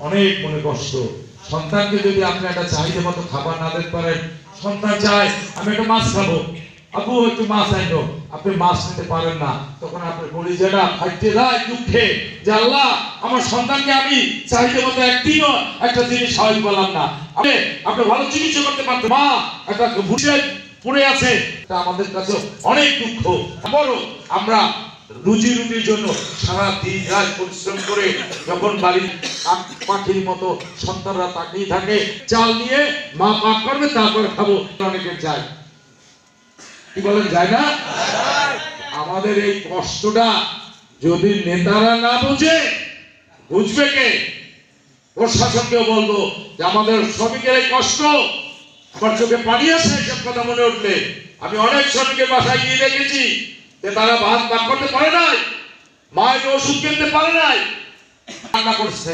অনেক মনে কষ্ট। সন্তানকে যদি আপনি একটা চাহিদা মতো খাবার না দিতে পারেন, সন্তান চায় আমি একটা মাছ খাবো, আপু একটু মাছ আইনো, আপনি মাছ নিতে পারেন না, তখন আপনার কলিজাটা ফাটতে যায় দুঃখে যে আল্লাহ আমার সন্তানকে আমি চাহিদা মতো একদিনও একটা জিনিস খাওয়াতে পারলাম না। আপনি ভালো চিকিৎসা করতে পারতেন, মা একটা ভুষে পড়ে আছে, তা আমাদের কাছে অনেক দুঃখ। আবারও আমরা রুজি রুটির জন্য সারা দিন রাত পরিশ্রম করে যখন বাড়ির পাখির মতো সন্তানরা তাকিয়ে থাকে, চাল নিয়ে মা পাক করবে তারপরে খাবো, অনেকের যায়, কি বলেন যায় না? আমাদের এই কষ্টটা যদি নেতারা না বুঝে, বুঝবে কে? প্রশাসনকেও বলবো যে আমাদের শ্রমিকের এই কষ্ট, আমার চোখে পানি আসে এসব কথা মনে উঠলে। আমি অনেক শ্রমিকের বাসায় গিয়ে দেখেছি যে তারা ভাত পাক করতে পারে নাই, মায়ের ওষুধ কিনতে পারে নাই, রান্না করছে।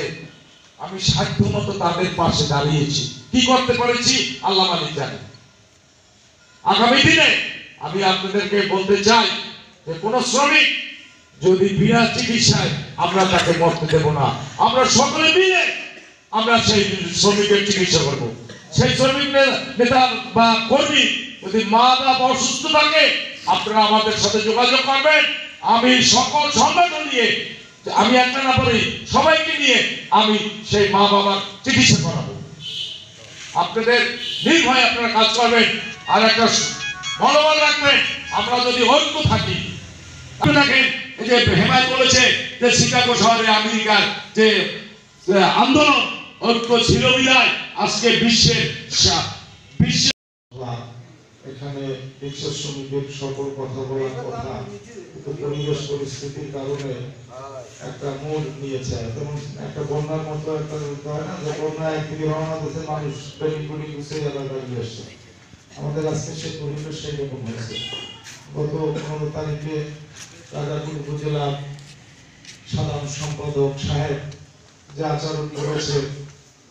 আমি সাধ্য মতো তাদের পাশে দাঁড়িয়েছি, কি করতে পারেছি আল্লাহ মালিক জানে। আগামী দিনে আমি আপনাদেরকে বলতে চাই যে কোন শ্রমিক যদি বিনা চিকিৎসায় আমরা তাকে মরতে দেব না, আমরা সকলে মিলে আমরা সেই শ্রমিকের চিকিৎসা করব। সেই শ্রমিক নেতা বা কর্মী যদি মা বাবা অসুস্থ থাকে, আপনারা আমাদের সাথে যোগাযোগ করবেন। আমি সকল সংগঠন নিয়ে, আমি একটা না পারি সবাইকে নিয়ে আমি সেই মা বাবার চিকিৎসা করাবো। আপনাদের নির্ভয়ে আপনারা কাজ করবেন। আর একটা মনোবল রাখবেন, আমরা যদি ঐক্য থাকি। দেখেন এই যে হেমায় বলেছে যে শিকাগো শহরে আমেরিকার যে আন্দোলন, ঐক্য ছিল বিধায় আজকে বিশ্বের এখানে রিক্সা শ্রমিকের সকল কথা বলার কথা পরিবেশ পরিস্থিতির কারণে একটা মোড় নিয়েছে। যেমন একটা বন্যার মতো একটা হয় না, যে বন্যা একদিকে রওনা দিতে মানুষ ট্রেনিং করে গুছিয়ে দাঁড়িয়ে আসছে। আমাদের আজকে সেই পরিবেশ সেই রকম হয়েছে। গত 15 তারিখে রাজাপুর উপজেলার সাধারণ সম্পাদক সাহেব যে আচরণ করেছে,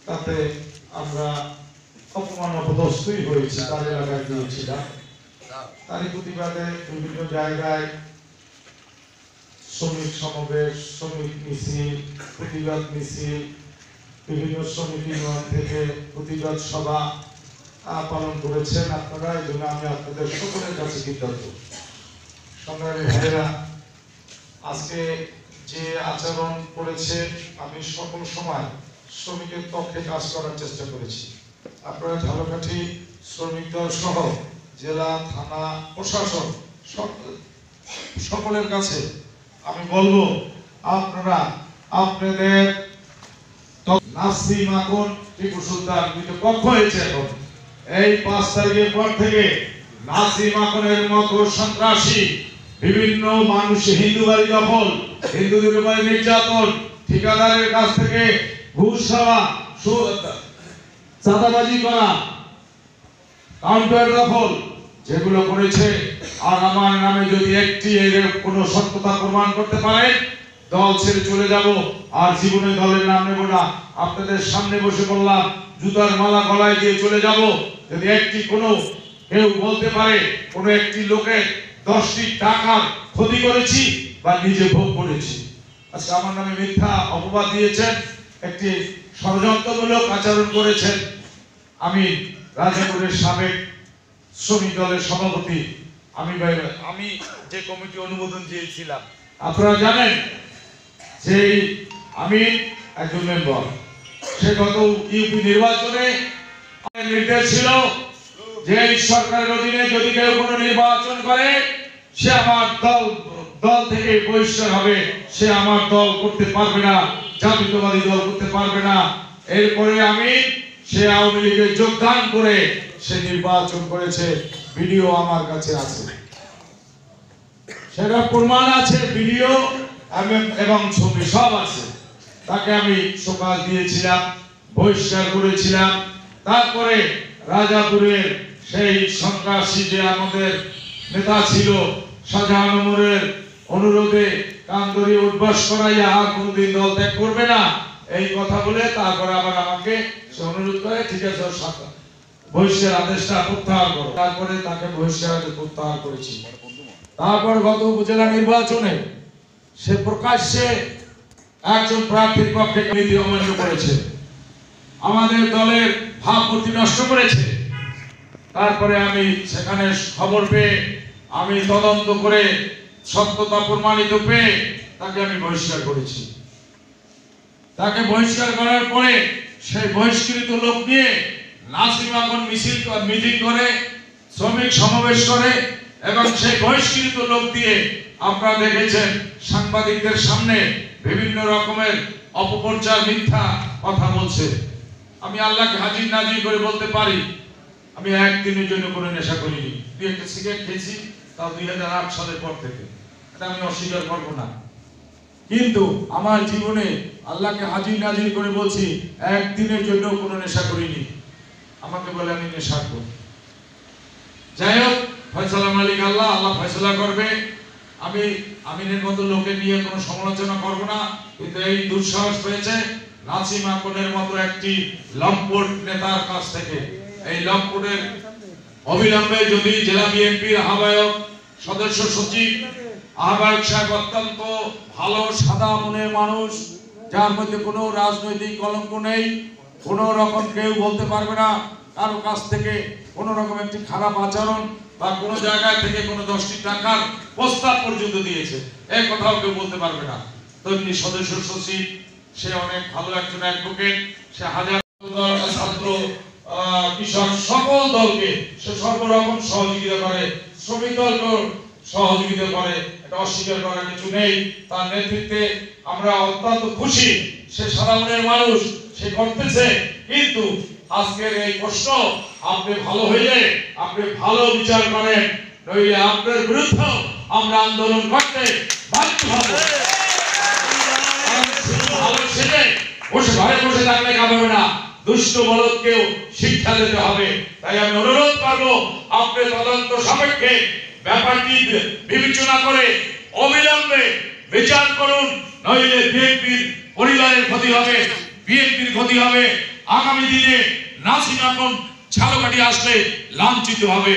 তাতে আমরা অপমান অপদস্থই হয়েছে। তার এলাকায় গিয়েছিলাম, তারই প্রতিবাদে বিভিন্ন জায়গায় শ্রমিক সমাবেশ, শ্রমিক মিছিল, প্রতিবাদ মিছিল, বিভিন্ন শ্রমিক ইউনিয়ন থেকে প্রতিবাদ সভা পালন করেছেন আপনারা। এই জন্য আমি আপনাদের সকলের কাছে কৃতজ্ঞ। সংগ্রামী ভাইয়েরা, আজকে যে আচরণ করেছে, আমি সকল সময় শ্রমিকের পক্ষে কাজ করার চেষ্টা করেছি। আপনারা ঝালকাঠি শ্রমিক দল সহ জেলা, থানা, প্রশাসন সকলের কাছে আমি বলবো, আপনারা আপনাদের নাসিম আকুন টিপু সুলতান পক্ষ হয়েছে। এখন এই 5 তারিখের পর থেকে নাসিম আকুনের মতো সন্ত্রাসী বিভিন্ন মানুষ, হিন্দু বাড়ি দখল, হিন্দুদের উপরে নির্যাতন, ঠিকাদারের কাছ থেকে ঘুষ খাওয়া, চাঁদাবাজি করা, কাউন্টার দখল যেগুলো করেছে, আর আমার নামে যদি একটি এর কোনো সত্যতা প্রমাণ করতে পারে, দল ছেড়ে চলে যাব, আর জীবনে দলের নাম নেব না। আপনাদের সামনে বসে বললাম, জুতার মালা গলায় দিয়ে চলে যাব যদি একটি কোনো কেউ বলতে পারে কোনো একটি লোকের 10টি টাকার ক্ষতি করেছি বা নিজে ভোগ করেছি। আজকে আমার নামে মিথ্যা অপবাদ দিয়েছেন, একটি ষড়যন্ত্রমূলক আচরণ করেছেন। আমি রাজাপুরের সাবেক শ্রমিক দলের সভাপতি, আমি যে কমিটি অনুমোদন দিয়েছিলাম, আপনারা জানেন যে আমি একজন মেম্বার। সে গত ইউপি নির্বাচনে নির্দেশ ছিল যে এই সরকারের অধীনে যদি কেউ কোনো নির্বাচন করে সে আমার দল থেকে বহিষ্কার হবে, সে আমার দল করতে পারবে না, জাতীয়তাবাদী দল করতে পারবে না। এরপরে আমি সে আওয়ামী লীগে যোগদান করে সে নির্বাচন করেছে, ভিডিও আমার কাছে আছে, সেটা প্রমাণ আছে, ভিডিও এবং ছবি সব আছে। তাকে আমি সকাল দিয়েছিলাম, বহিষ্কার করেছিলাম। তারপরে রাজাপুরের সেই সন্ত্রাসী যে আমাদের নেতা ছিল শাহজাহান ওমরের অনুরোধে কান ধরিয়ে উদ্বাস করাইয়া আর কোনদিন দল ত্যাগ করবে না এই কথা বলে তারপরে আবার আমাকে সে অনুরোধ করে, ঠিক আছে বহিষ্কার আদেশটা প্রত্যাহার করো। তারপরে তাকে বহিষ্কার আদেশ প্রত্যাহার করেছি। তারপর গত উপজেলা নির্বাচনে সে প্রকাশ্যে একজন প্রার্থীর পক্ষে নীতি অমান্য করেছে, আমাদের দলের ভাবমূর্তি নষ্ট করেছে। তারপরে আমি সেখানে খবর পেয়ে আমি তদন্ত করে সত্যতা প্রমাণিত পেয়ে তাকে আমি বহিষ্কার করেছি। তাকে বহিষ্কার করার পরে সেই বহিষ্কৃত লোক নিয়ে নাসিম এখন মিটিং করে, শ্রমিক সমাবেশ করে এবং সেই বহিষ্কৃত লোক দিয়ে আপনারা দেখেছেন সাংবাদিকদের সামনে বিভিন্ন রকমের অপপ্রচার মিথ্যা কথা বলছে। আমি আল্লাহকে হাজির নাজির করে বলতে পারি আমি একদিনের জন্য কোনো নেশা করিনি। দুই একটা সিগারেট খেয়েছি, তাও 2008 সালের পর থেকে, এটা আমি অস্বীকার করবো না। কিন্তু আমার জীবনে আল্লাহকে হাজির নাজির করে বলছি একদিনের জন্য কোনো নেশা করিনি। আমাকে বলে আমি নেশা করি। যাই হোক, ফয়সালা মালিক আল্লাহ, আল্লাহ ফয়সালা করবে। আমি আমিনের মতো লোকে নিয়ে কোনো সমালোচনা করব না, কিন্তু এই দুঃসাহস পেয়েছে নাসিম আকনের মতো একটি লম্পট নেতার কাছ থেকে। এই লম্পটের অবিলম্বে যদি জেলা বিএনপির আহ্বায়ক, সদস্য সচিব, আহ্বায়ক সাহেব অত্যন্ত ভালো সাদা মনের মানুষ, যার মধ্যে কোনো রাজনৈতিক কলঙ্ক নেই, কোনো রকম কেউ বলতে পারবে না কারো কাছ থেকে কোনো রকম একটি খারাপ আচরণ বা কোনো জায়গায় থেকে কোনো 10টি টাকার প্রস্তাব পর্যন্ত দিয়েছে এই কথাও কেউ বলতে পারবে না। তেমনি সদস্য সচিব, সে অনেক ভালো একজন অ্যাডভোকেট, সে হাজার ছাত্র, কৃষক সকল দলকে সে সর্বরকম সহযোগিতা করে, শ্রমিক দলকে সহযোগিতা করে, এটা অস্বীকার করার কিছু নেই। তার নেতৃত্বে আমরা অত্যন্ত খুশি। সে সাধারণের মানুষ, সে করতেছে। কিন্তু আজকের এই প্রশ্ন আপনি ভালো হইলে আপনি ভালো বিচার করেন, নইলে আপনার বিরুদ্ধে আমরা আন্দোলন করতে বাধ্য হব। ভালো ছেলে বসে ঘরে বসে থাকলে কাজ হবে না, দুষ্ট বলদকেও শিক্ষা দিতে হবে। তাই আমি অনুরোধ করবো আপনি তদন্ত সাপেক্ষে ব্যাপারটি বিবেচনা করে অবিলম্বে বিচার করুন, নইলে বিএনপির পরিবারের ক্ষতি হবে, বিএনপির ক্ষতি হবে। আগামী দিনে নাসিম এখন ঝালকাঠি আসলে লাঞ্ছিত হবে।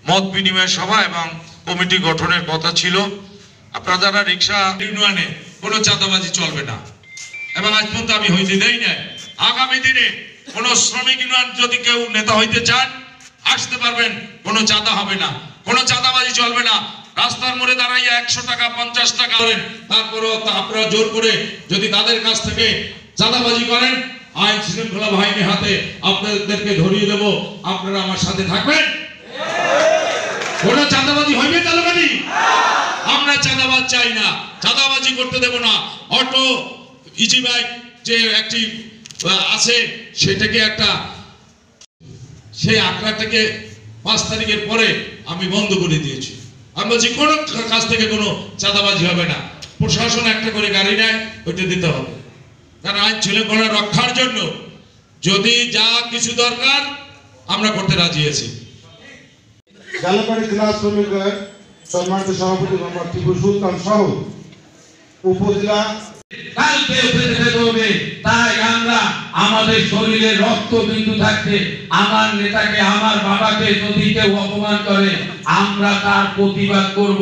মত বিনিময় সভা এবং কমিটি গঠনের কথা ছিল। আপনারা যারা রিক্সা ইউনিয়নে কোনো চাঁদাবাজি চলবে না, এবং আজ পর্যন্ত আমি হইতে দেই না। আগামী দিনে কোন শ্রমিক ইউনিয়ন যদি কেউ নেতা হইতে চান আসতে পারবেন, কোনো চাঁদা হবে না, কোনো চাঁদাবাজি চলবে না। রাস্তার মোড়ে দাঁড়াইয়া 100 টাকা 50 টাকা করেন, তারপরেও আপনারা জোর করে যদি তাদের কাছ থেকে চাঁদাবাজি করেন, আইন শৃঙ্খলা বাহিনীর হাতে আপনাদেরকে ধরিয়ে দেব। আপনারা আমার সাথে থাকবেন। কোনো চাঁদাবাজি হইবে তাহলে আমরা চাঁদাবাজ চাই না, চাঁদাবাজি করতে দেব না। অটো ইজি বাইক যে একটি আছে সেটাকে একটা সেই আখড়া থেকে 5 তারিখের পরে আমি বন্ধ করে দিয়েছি। আমি বলছি কোনো কাছ থেকে কোনো চাঁদাবাজি হবে না। প্রশাসন একটা করে গাড়ি নেয়, ওইটা দিতে হবে, কারণ আইন শৃঙ্খলা রক্ষার জন্য যদি যা কিছু দরকার আমরা করতে রাজি আছি। ঝালকাঠি জেলা শ্রমিকের সম্মানিত সভাপতি মোহাম্মদ টিপু সুলতান সহ উপজেলা কালকে ফেরত হবে। তাই আমরা আমাদের শরীরে রক্ত বিন্দু থাকতে আমার নেতাকে, আমার বাবাকে যদি কেউ অপমান করে আমরা তার প্রতিবাদ করব।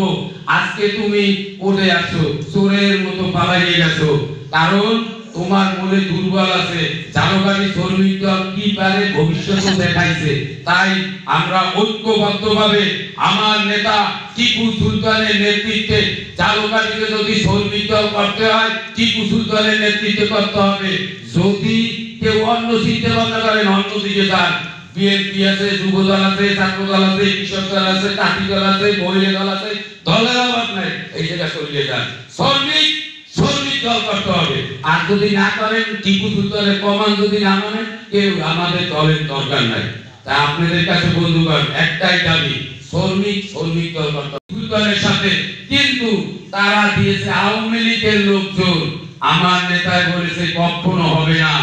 আজকে তুমি পড়ে আছো, চোরের মতো পালাইয়ে গেছো, কারণ তোমার মনে দুর্বল আছে, জানুকারী শ্রমিক দল কি পারে ভবিষ্যতে দেখাইছে। তাই আমরা ঐক্যবদ্ধভাবে আমার নেতা টিপু সুলতানের নেতৃত্বে জানুকারীকে যদি শ্রমিক দল করতে হয়, টিপু সুলতানের নেতৃত্বে করতে হবে। যদি কেউ অন্য চিন্তা ভাবনা করেন, অন্যদিকে যান, বিএনপি আছে, যুবদল আছে, ছাত্রদল আছে, কৃষক দল আছে, চাকরি দল আছে, মহিলা দল আছে, দলের অভাব নাই, এই জায়গা চলে যান। শ্রমিক দল করতে হবে। আর যদি না করেন, টিপু সুলতানের কমান যদি না মানেন, কেউ আমাদের দলের দরকার নাই। তাই আপনাদের কাছে বন্ধুগণ একটাই দাবি, শ্রমিক দল করতে হবে সুলতানের সাথে। কিন্তু তারা দিয়েছে আওয়ামী লীগের লোকজন, আমার নেতায় বলেছে কখনো হবে না।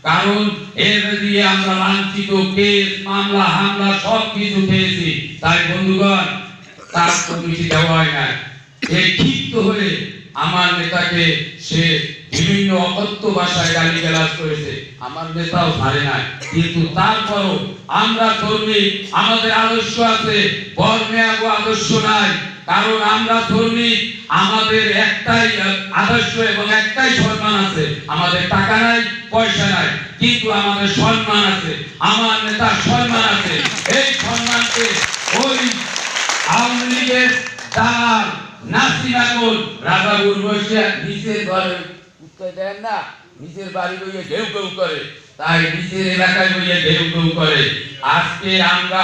কারণ এর দিয়ে আমরা লাঞ্ছিত, কেস মামলা হামলা সব কিছু খেয়েছি। তাই বন্ধুগণ, তার কমিটি দেওয়া হয় না। এই ক্ষিপ্ত হয়ে আমার নেতাকে সে বিভিন্ন অকথ্য ভাষায় গালিগালাজ করেছে, আমার নেতাও ছাড়ে না। কিন্তু তারপরও আমরা শ্রমিক, আমাদের আদর্শ আছে, বর্মেয়াগো আদর্শ নাই। কারণ আমরা শ্রমিক, আমাদের একটাই আদর্শ এবং একটাই সম্মান আছে। আমাদের টাকা নাই, পয়সা নাই, কিন্তু আমাদের সম্মান আছে, আমার নেতার সম্মান আছে। এই সম্মানকে ওই আওয়ামী লীগের দালাল নাসিমাকুল রাজাপুর বসে নিজের ঘরে উৎকয় দেন না, নিজের বাড়ি বইয়ে ঢেউ ঢেউ করে, তাই নিজের এলাকায় বইয়ে ঢেউ ঢেউ করে। আজকে আমরা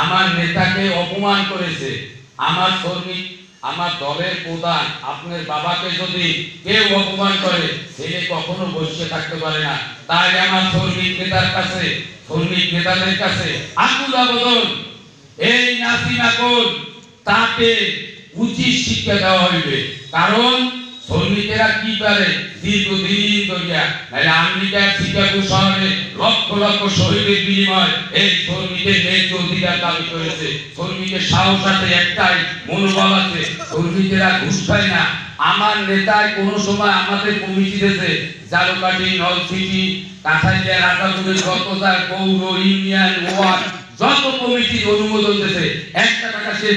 আমার নেতাকে অপমান করেছে। আমার শ্রমিক, আমার দলের প্রধান, আপনার বাবাকে যদি কেউ অপমান করে, ছেলে কখনো বসে থাকতে পারে না। তাই আমার শ্রমিক নেতাদের কাছে আকুল আবেদন, এই নাসিমাকুল তাকে উচিত শিক্ষা দেওয়া হইবে। কারণ শ্রমিকেরা কি পারে দীর্ঘদিন ধরিয়া, নাহলে আমেরিকার শিকাগো শহরে লক্ষ লক্ষ শহীদের বিনিময় এই শ্রমিকের ন্যায্য অধিকার দাবি করেছে। শ্রমিকের সাহস আছে, একটাই মনোবল আছে, শ্রমিকেরা ঘুষ পায় না। আমার নেতায় কোনো সময় আমাদের কমিটি দিয়েছে, জালুকাঠি, নলছিটি, কাঁঠালিয়া, রাজাপুরের গতজার, পৌর, ইউনিয়ন, ওয়ার্ড যত কমিটির অনুমোদন দিয়েছে, একটা টাকা সে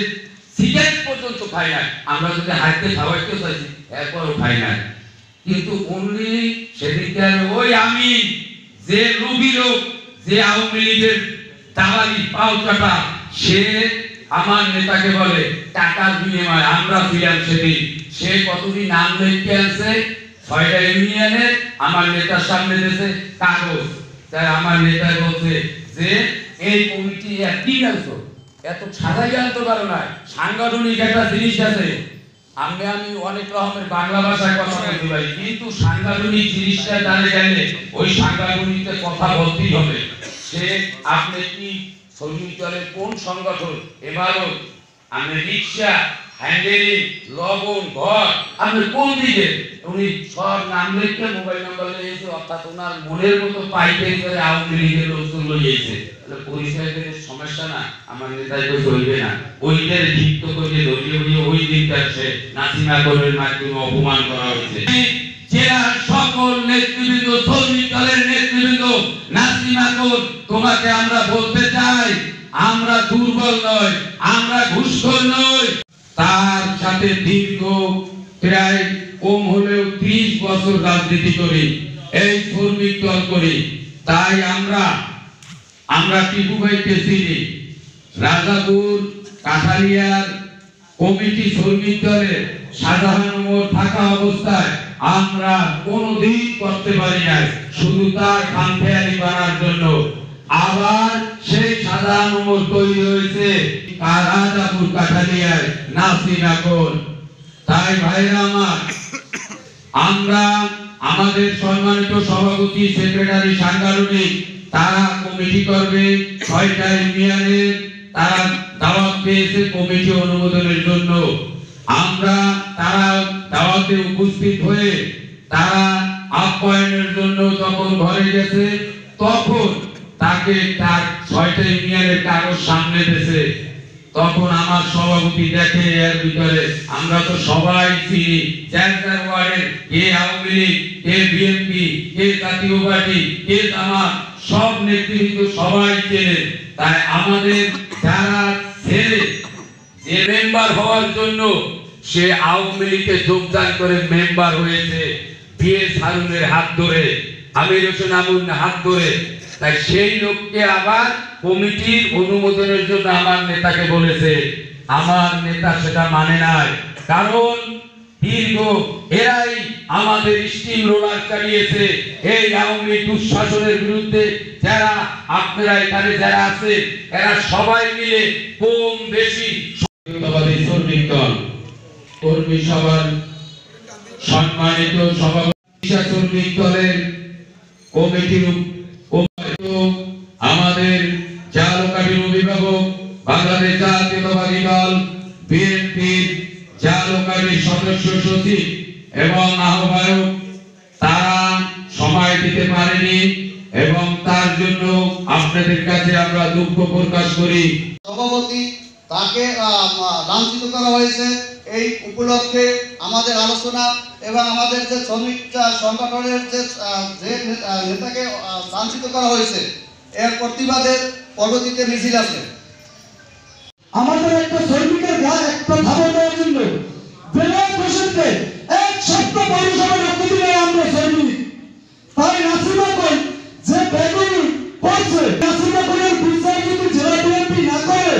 সিগারেট পর্যন্ত খায় না। আমরা যদি হাইতে খাওয়াইতে চাইছি, এরপরও খাই না। কিন্তু অনলি সেদিকে ওই আমি যে রুবি লোক, যে আওয়ামী লীগের দালালি পাউচাটা, সে আমার নেতাকে বলে টাকার বিনিময়ে আমরা ছিলাম সেদিন। সে কতদিন নাম লিখে আছে 6টা ইউনিয়নের, আমার নেতার সামনে দিয়েছে কাগজ। তাই আমার নেতা বলছে যে এই কমিটি কি জানতো, এত সাজাই জানতে পারো না, সাংগঠনিক একটা জিনিস আছে। আমি অনেক রকমের বাংলা ভাষায় কথা বলতে পারি, কিন্তু সাংগঠনিক জিনিসটা জানে গেলে ওই সাংগঠনিকতে কথা বলতেই হবে। সে আপনি কি শ্রমিক দলের কোন সংগঠন, এবারও আমি রিক্সা, হ্যান্ডেলিং, লবণ, ঘর, আপনি কোন দিকে, উনি সব নাম লিখে মোবাইল নাম্বার লিখেছে, অর্থাৎ ওনার মনের মতো পাইতে করে আওয়ামী লীগের লোকজন লইয়েছে। পরিচয়ের সমস্যা না, আমার নেতাই তো চলবে না। ওইদের যুক্ত করে ধরিয়ে ওই দিনটা সে নাসিমাকুলের মাধ্যমে অপমান করা হয়েছে। জেলার সকল নেতৃবৃন্দ, শ্রমিক দলের নেতৃবৃন্দ, নাসিমাকুল তোমাকে আমরা বলতে চাই, আমরা দুর্বল নয়, আমরা ঘুষখোর নই। তার সাথে দীর্ঘ প্রায় কম হলেও 30 বছর রাজনীতি করি, এই শ্রমিক দল করি। তাই আমরা টিপু ভাইকে চিনি। রাজাপুর, কাঠালিয়ার কমিটি শ্রমিক দলের সাধারণ মোড় থাকা অবস্থায় আমরা কোনোদিন করতে পারি না, শুধু তার খামখেয়ালি করার জন্য। আবার সেই সাধারণ মোড় তৈরি হয়েছে রাজাপুর, কাঠালিয়ার নাসিমাকুল। তাই ভাইরা আমার, আমরা আমাদের সম্মানিত সভাপতি, সেক্রেটারি, সাংগঠনিক, তারা কমিটি করবে 6টা ইউনিয়নের, তারা দাওয়াত পেয়েছে কমিটি অনুমোদনের জন্য। তারা দাওয়াতে উপস্থিত হয়ে তারা আপ্যায়নের জন্য যখন ঘরে গেছে, তখন তাকে তার 6টা ইউনিয়নের কাগজ সামনে দিয়েছে। তখন আমার সভাপতি দেখে এর ভিতরে আমরা তো সবাই চিনি, যার ওয়ার্ডের কে আওয়ামী লীগ, কে বিএনপি, কে জাতীয় পার্টি, কে জামাত, সব নেতৃত্ব সবাই চেনে। তাই আমাদের যারা ছেলে যে মেম্বার হওয়ার জন্য সে আওয়ামী লীগে যোগদান করে মেম্বার হয়েছে, বিএস হারুনের হাত ধরে, আমির হোসেন আমুনের হাত ধরে। তাই সেই লোককে আবার কমিটির অনুমোদনের জন্য আমার নেতাকে বলেছে, আমার নেতা সেটা মানে নাই। কারণ দীর্ঘ এরাই আমাদের স্টিম রোলার চালিয়েছে এই আওয়ামী লীগ দুঃশাসনের বিরুদ্ধে। যারা আপনারা এখানে যারা আছে এরা সবাই মিলে কম বেশি শ্রমিক দল কর্মী সভার সম্মানিত সভাপতি শ্রমিক দলের কমিটির আমাদের জালকাঠির অভিভাবক বাংলাদেশ জাতীয়তাবাদী দল বিএনপির জালকাঠির সদস্য সচিব এবং আহ্বায়ক, তারা সময় দিতে পারেনি এবং তার জন্য আপনাদের কাছে আমরা দুঃখ প্রকাশ করি। সভাপতি তাকে লাঞ্ছিত করা হয়েছে, এই উপলক্ষে আমাদের আলোচনা এবং আমাদের যে শ্রমিক সংগঠনের যে নেতাকে লাঞ্ছিত করা হয়েছে এর প্রতিবাদে পরবর্তীতে মিছিল আছে। আমাদের একটা শ্রমিকের গায়ে একটা ধাবা দেওয়ার জন্য বেলায় প্রসঙ্গে এক সপ্তাহ পরিষেবা রাখতে দিলে আমরা শ্রমিক। তাই নাসিমা কোন যে বেগুনি করছে, নাসিমা কোনের বিচার যদি জেলা বিএনপি না করে,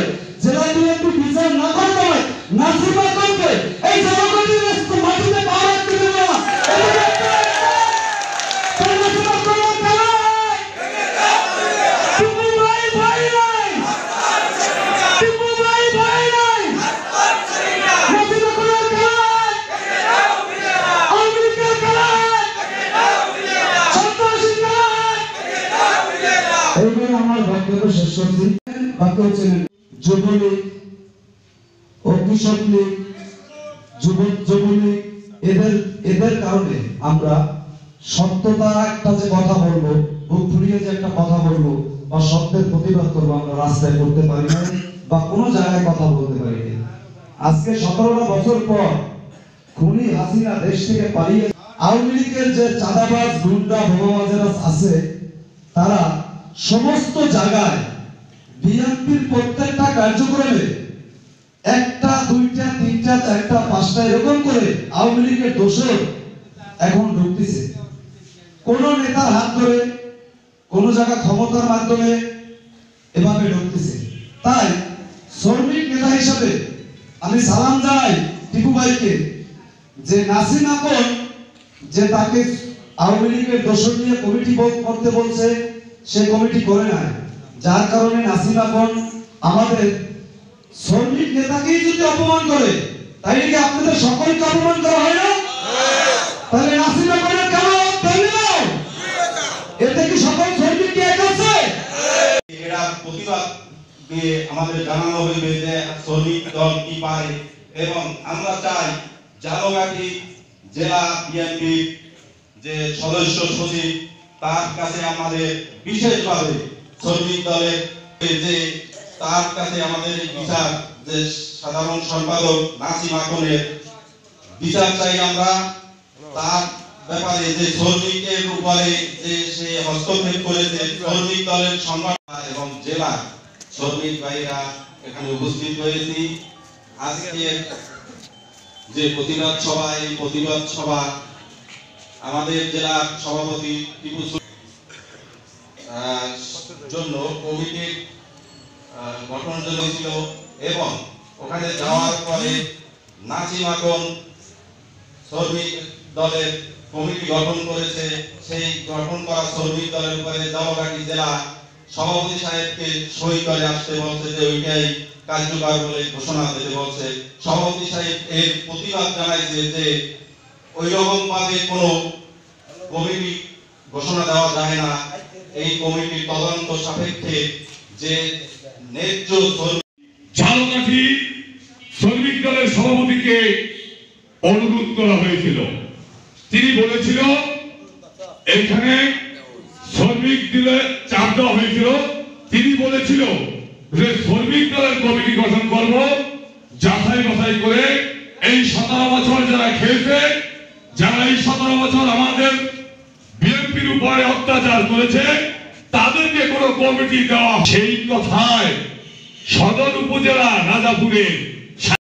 জেলা বিএনপি বিচার না করতে হয়, নাসিমা কোনকে এই জনগণের মাটিতে পা রাখতে দেবে না। নাসিমা কোন আমার বক্তব্য শেষ করছি। বাক্য হচ্ছে যুবলীগ, অগ্নিশক্তি, যুবলীগ এদের কারণে আমরা সত্যতার একটা যে কথা বলবো, বুক ফুলিয়ে যে একটা কথা বলবো বা সত্যের প্রতিবাদ করবো আমরা রাস্তায় করতে পারি না বা কোনো জায়গায় কথা বলতে পারি না। আজকে 17টা বছর পর খুনি হাসিনা দেশ থেকে পালিয়ে আওয়ামী লীগের যে চাঁদাবাজ গুন্ডা ভোগাবাজেরা আছে তারা সমস্ত জায়গায় বিএনপির প্রত্যেকটা কার্যক্রমে একটা দুইটা তিনটা চারটা পাঁচটা এরকম করে আওয়ামী লীগের দোষর এখন ঢুকতেছে। কোন নেতার হাত ধরে কোন জায়গা ক্ষমতার মাধ্যমে এভাবে ঢুকতেছে। তাই শ্রমিক নেতা হিসাবে আমি সালাম জানাই টিপু ভাইকে যে নাসিম আপন যে তাকে আওয়ামী লীগের দোষর নিয়ে কমিটি করতে বলছে, সে কমিটি করে নাই, যার কারণে নাসিম আপন আমাদের শ্রমিক নেতাকেই যদি অপমান করে তাই কি আপনাদের সকলকে অপমান করা হয় না? তাহলে নাসিম আপনের কেন ধন্যবাদ? এতে কি সকল শ্রমিককে এক আছে? এরা প্রতিবাদ দিয়ে আমাদের জানানো হইবে যে শ্রমিক দল কি পায় এবং আমরা চাই জালকাঠি জেলা বিএনপি যে সদস্য সচিব তার কাছে আমাদের বিশেষভাবে শ্রমিক দলের যে তার কাছে আমাদের বিচার, যে সাধারণ সম্পাদক নাসিম আকনের বিচার চাই আমরা। তার ব্যাপারে যে শ্রমিকের উপরে যে সে হস্তক্ষেপ করেছে, শ্রমিক দলের সংগঠন এবং জেলা শ্রমিক ভাইরা এখানে উপস্থিত হয়েছি। আজকে যে প্রতিবাদ সভা, এই প্রতিবাদ সভা আমাদের জেলার সভাপতি টিপু জন্য কমিটির গঠন ছিল এবং ওখানে যাওয়ার পরে নাসিম আকন শ্রমিক দলের কমিটি গঠন করেছে। সেই গঠন করা শ্রমিক দলের উপরে জালকাঠি জেলা সভাপতি সাহেবকে সই করে আসতে বলছে যে ওইটাই কার্যকর বলে ঘোষণা দিতে বলছে। সভাপতি সাহেব এর প্রতিবাদ জানাইছে যে ওই রকম ভাবে কোনো কমিটি ঘোষণা দেওয়া যায় না, এই কমিটির তদন্ত সাপেক্ষে যে ন্যায্য ঝালকাঠি শ্রমিক দলের সভাপতিকে অনুরোধ করা হয়েছিল। তিনি বলেছিল এখানে শ্রমিক দিলে চাপ দেওয়া হয়েছিল। তিনি বলেছিল যে শ্রমিক দলের কমিটি গঠন করব, যাচাই বাছাই করে এই 17 বছর যারা খেয়েছে, যারা এই 17 বছর আমাদের বিএনপির উপরে অত্যাচার করেছে, তাদেরকে কোনো কমিটি দেওয়া। সেই কথায় সদর উপজেলা রাজাপুরে